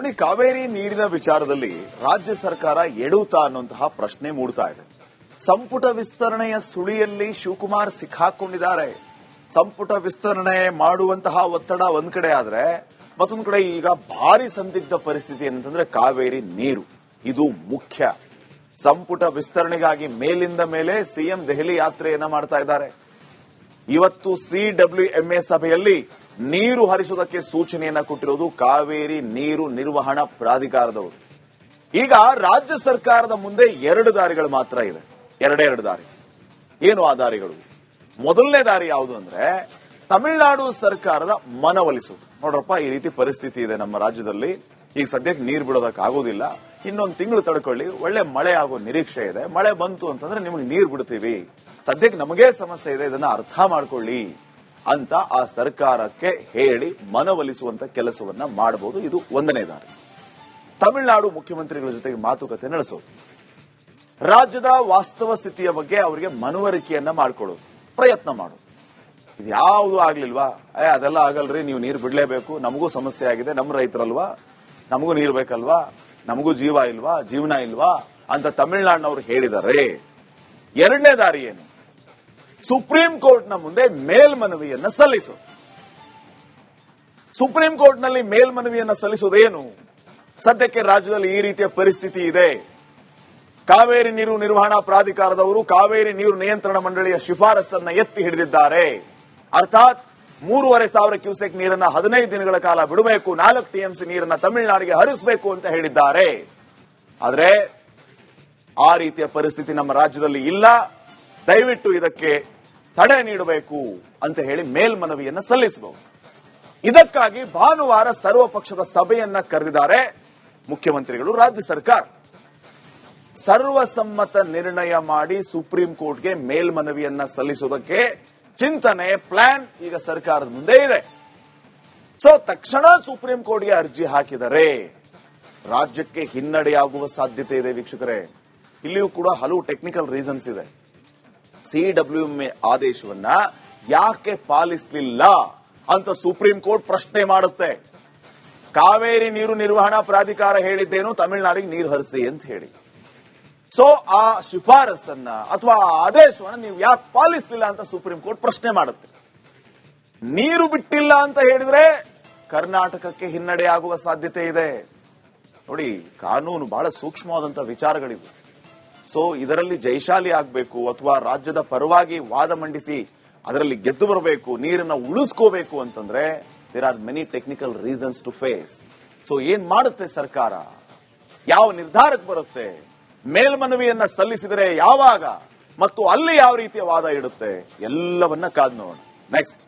ನೋಡಿ, ಕಾವೇರಿ ನೀರಿನ ವಿಚಾರದಲ್ಲಿ ರಾಜ್ಯ ಸರ್ಕಾರ ಎಡುತ್ತಾ ಅನ್ನುವಂತಹ ಪ್ರಶ್ನೆ ಮೂಡ್ತಾ ಇದೆ. ಸಂಪುಟ ವಿಸ್ತರಣೆಯ ಸುಳಿಯಲ್ಲಿ ಶಿವಕುಮಾರ್ ಸಿಕ್ಕಾಕೊಂಡಿದ್ದಾರೆ. ಸಂಪುಟ ವಿಸ್ತರಣೆ ಮಾಡುವಂತಹ ಒತ್ತಡ ಒಂದ್ ಕಡೆ ಆದ್ರೆ, ಮತ್ತೊಂದು ಕಡೆ ಈಗ ಭಾರಿ ಸಂದಿಗ್ಧ ಪರಿಸ್ಥಿತಿ ಏನಂತಂದ್ರೆ ಕಾವೇರಿ ನೀರು. ಇದು ಮುಖ್ಯ. ಸಂಪುಟ ವಿಸ್ತರಣೆಗಾಗಿ ಮೇಲಿಂದ ಮೇಲೆ ಸಿಎಂ ದೆಹಲಿ ಯಾತ್ರೆಯನ್ನ ಮಾಡ್ತಾ ಇದ್ದಾರೆ. ಇವತ್ತು ಸಿಡಬ್ಲ್ಯೂಎಂಎ ಸಭೆಯಲ್ಲಿ ನೀರು ಹರಿಸುವುದಕ್ಕೆ ಸೂಚನೆಯನ್ನ ಕೊಟ್ಟಿರೋದು ಕಾವೇರಿ ನೀರು ನಿರ್ವಹಣಾ ಪ್ರಾಧಿಕಾರದವರು. ಈಗ ರಾಜ್ಯ ಸರ್ಕಾರದ ಮುಂದೆ ಎರಡು ದಾರಿಗಳು ಮಾತ್ರ ಇದೆ. ಎರಡೇ ದಾರಿ. ಏನು ಆ ದಾರಿಗಳು? ಮೊದಲನೇ ದಾರಿ ಯಾವುದು ಅಂದ್ರೆ ತಮಿಳುನಾಡು ಸರ್ಕಾರದ ಮನವೊಲಿಸುವುದು. ನೋಡ್ರಪ್ಪ, ಈ ರೀತಿ ಪರಿಸ್ಥಿತಿ ಇದೆ ನಮ್ಮ ರಾಜ್ಯದಲ್ಲಿ, ಈಗ ಸದ್ಯಕ್ಕೆ ನೀರು ಬಿಡೋದಕ್ಕಾಗೋದಿಲ್ಲ, ಇನ್ನೊಂದು ತಿಂಗಳು ತಡ್ಕೊಳ್ಳಿ, ಒಳ್ಳೆ ಮಳೆ ಆಗೋ ನಿರೀಕ್ಷೆ ಇದೆ, ಮಳೆ ಬಂತು ಅಂತಂದ್ರೆ ನಿಮಗೆ ನೀರು ಬಿಡ್ತೀವಿ, ಸದ್ಯಕ್ಕೆ ನಮಗೇ ಸಮಸ್ಯೆ ಇದೆ, ಇದನ್ನ ಅರ್ಥ ಮಾಡ್ಕೊಳ್ಳಿ ಅಂತ ಆ ಸರ್ಕಾರಕ್ಕೆ ಹೇಳಿ ಮನವೊಲಿಸುವಂತ ಕೆಲಸವನ್ನ ಮಾಡಬಹುದು. ಇದು ಒಂದನೇ ದಾರಿ. ತಮಿಳುನಾಡು ಮುಖ್ಯಮಂತ್ರಿಗಳ ಜೊತೆಗೆ ಮಾತುಕತೆ ನಡೆಸೋದು, ರಾಜ್ಯದ ವಾಸ್ತವ ಸ್ಥಿತಿಯ ಬಗ್ಗೆ ಅವರಿಗೆ ಮನವರಿಕೆಯನ್ನ ಮಾಡಿಕೊಳ್ಳೋದು, ಪ್ರಯತ್ನ ಮಾಡೋದು. ಇದು ಯಾವುದು ಆಗ್ಲಿಲ್ವಾ? ಅದೆಲ್ಲ ಆಗಲ್ರಿ, ನೀವು ನೀರು ಬಿಡ್ಲೇಬೇಕು, ನಮಗೂ ಸಮಸ್ಯೆ ಆಗಿದೆ, ನಮ್ಮ ರೈತರಲ್ವಾ, ನಮಗೂ ನೀರು ಬೇಕಲ್ವಾ, ನಮಗೂ ಜೀವನ ಇಲ್ವಾ ಅಂತ ತಮಿಳುನಾಡಿನವರು ಹೇಳಿದರೆ. ಎರಡನೇ ದಾರಿ ಏನು? ಸುಪ್ರೀಂ ಕೋರ್ಟ್ನ ಮುಂದೆ ಮೇಲ್ಮನವಿಯನ್ನ ಸಲ್ಲಿಸೋದು. ಸುಪ್ರೀಂ ಕೋರ್ಟ್ನಲ್ಲಿ ಮೇಲ್ಮನವಿಯನ್ನ ಸಲ್ಲಿಸೋದೇನು? ಸದ್ಯಕ್ಕೆ ರಾಜ್ಯದಲ್ಲಿ ಈ ರೀತಿಯ ಪರಿಸ್ಥಿತಿ ಇದೆ, ಕಾವೇರಿ ನೀರು ನಿರ್ವಹಣಾ ಪ್ರಾಧಿಕಾರದವರು ಕಾವೇರಿ ನೀರು ನಿಯಂತ್ರಣ ಮಂಡಳಿಯ ಶಿಫಾರಸನ್ನ ಎತ್ತಿ ಹಿಡಿದಿದ್ದಾರೆ. ಅರ್ಥಾತ್ 3,500 ಕ್ಯೂಸೆಕ್ ನೀರನ್ನ 15 ದಿನಗಳ ಕಾಲ ಬಿಡಬೇಕು, 4 ಟಿಎಂಸಿ ನೀರನ್ನ ತಮಿಳುನಾಡಿಗೆ ಹರಿಸಬೇಕು ಅಂತ ಹೇಳಿದ್ದಾರೆ. ಆದರೆ ಆ ರೀತಿಯ ಪರಿಸ್ಥಿತಿ ನಮ್ಮ ರಾಜ್ಯದಲ್ಲಿ ಇಲ್ಲ, ದಯವಿಟ್ಟು ಇದಕ್ಕೆ ತಡೆ ನೀಡಬೇಕು ಅಂತ ಹೇಳಿ ಮೇಲ್ಮನವಿಯನ್ನ ಸಲ್ಲಿಸಬಹುದು. ಇದಕ್ಕಾಗಿ ಭಾನುವಾರ ಸರ್ವಪಕ್ಷದ ಸಭೆಯನ್ನ ಕರೆದಿದ್ದಾರೆ ಮುಖ್ಯಮಂತ್ರಿಗಳು. ರಾಜ್ಯ ಸರ್ಕಾರ ಸರ್ವಸಮ್ಮತ ನಿರ್ಣಯ ಮಾಡಿ ಸುಪ್ರೀಂ ಕೋರ್ಟ್ಗೆ ಮೇಲ್ಮನವಿಯನ್ನ ಸಲ್ಲಿಸುವುದಕ್ಕೆ ಚಿಂತನೆ, ಪ್ಲಾನ್ ಈಗ ಸರ್ಕಾರದ ಮುಂದೆ ಇದೆ. ಸೊ ತಕ್ಷಣ ಸುಪ್ರೀಂ ಕೋರ್ಟ್ಗೆ ಅರ್ಜಿ ಹಾಕಿದರೆ ರಾಜ್ಯಕ್ಕೆ ಹಿನ್ನಡೆಯಾಗುವ ಸಾಧ್ಯತೆ ಇದೆ. ವೀಕ್ಷಕರೇ, ಇಲ್ಲಿಯೂ ಕೂಡ ಹಲವು ಟೆಕ್ನಿಕಲ್ ರೀಸನ್ಸ್ ಇದೆ. ಸಿಡಬ್ಲ್ಯೂಎಂಎ ಆದೇಶವನ್ನ ಯಾಕೆ ಪಾಲಿಸಲಿಲ್ಲ ಅಂತ ಸುಪ್ರೀಂ ಕೋರ್ಟ್ ಪ್ರಶ್ನೆ ಮಾಡುತ್ತೆ. ಕಾವೇರಿ ನೀರು ನಿರ್ವಹಣಾ ಪ್ರಾಧಿಕಾರ ಹೇಳಿದ್ದೇನು, ತಮಿಳುನಾಡಿಗೆ ನೀರು ಹರಿಸಿ ಅಂತ ಹೇಳಿ. ಸೊ ಆ ಶಿಫಾರಸನ್ನ ಅಥವಾ ಆ ಆದೇಶವನ್ನ ನೀವು ಯಾಕೆ ಪಾಲಿಸಲಿಲ್ಲ ಅಂತ ಸುಪ್ರೀಂ ಕೋರ್ಟ್ ಪ್ರಶ್ನೆ ಮಾಡುತ್ತೆ. ನೀರು ಬಿಟ್ಟಿಲ್ಲ ಅಂತ ಹೇಳಿದ್ರೆ ಕರ್ನಾಟಕಕ್ಕೆ ಹಿನ್ನಡೆಯಾಗುವ ಸಾಧ್ಯತೆ ಇದೆ. ನೋಡಿ, ಕಾನೂನು ಬಹಳ ಸೂಕ್ಷ್ಮವಾದಂತಹ ವಿಚಾರಗಳಿವೆ. ಸೊ ಇದರಲ್ಲಿ ಜಯಶಾಲಿ ಆಗಬೇಕು ಅಥವಾ ರಾಜ್ಯದ ಪರವಾಗಿ ವಾದ ಮಂಡಿಸಿ ಅದರಲ್ಲಿ ಗೆದ್ದು ಬರಬೇಕು, ನೀರನ್ನ ಉಳಿಸ್ಕೋಬೇಕು ಅಂತಂದ್ರೆ there are many technical reasons to face. So ಏನ್ ಮಾಡುತ್ತೆ ಸರ್ಕಾರ, ಯಾವ ನಿರ್ಧಾರಕ್ಕೆ ಬರುತ್ತೆ, ಮೇಲ್ಮನವಿಯನ್ನ ಸಲ್ಲಿಸಿದರೆ ಯಾವಾಗ ಮತ್ತು ಅಲ್ಲಿ ಯಾವ ರೀತಿಯ ವಾದ ಇಡುತ್ತೆ, ಎಲ್ಲವನ್ನ ಕಾದ್ ನೋಡೋಣ. ನೆಕ್ಸ್ಟ್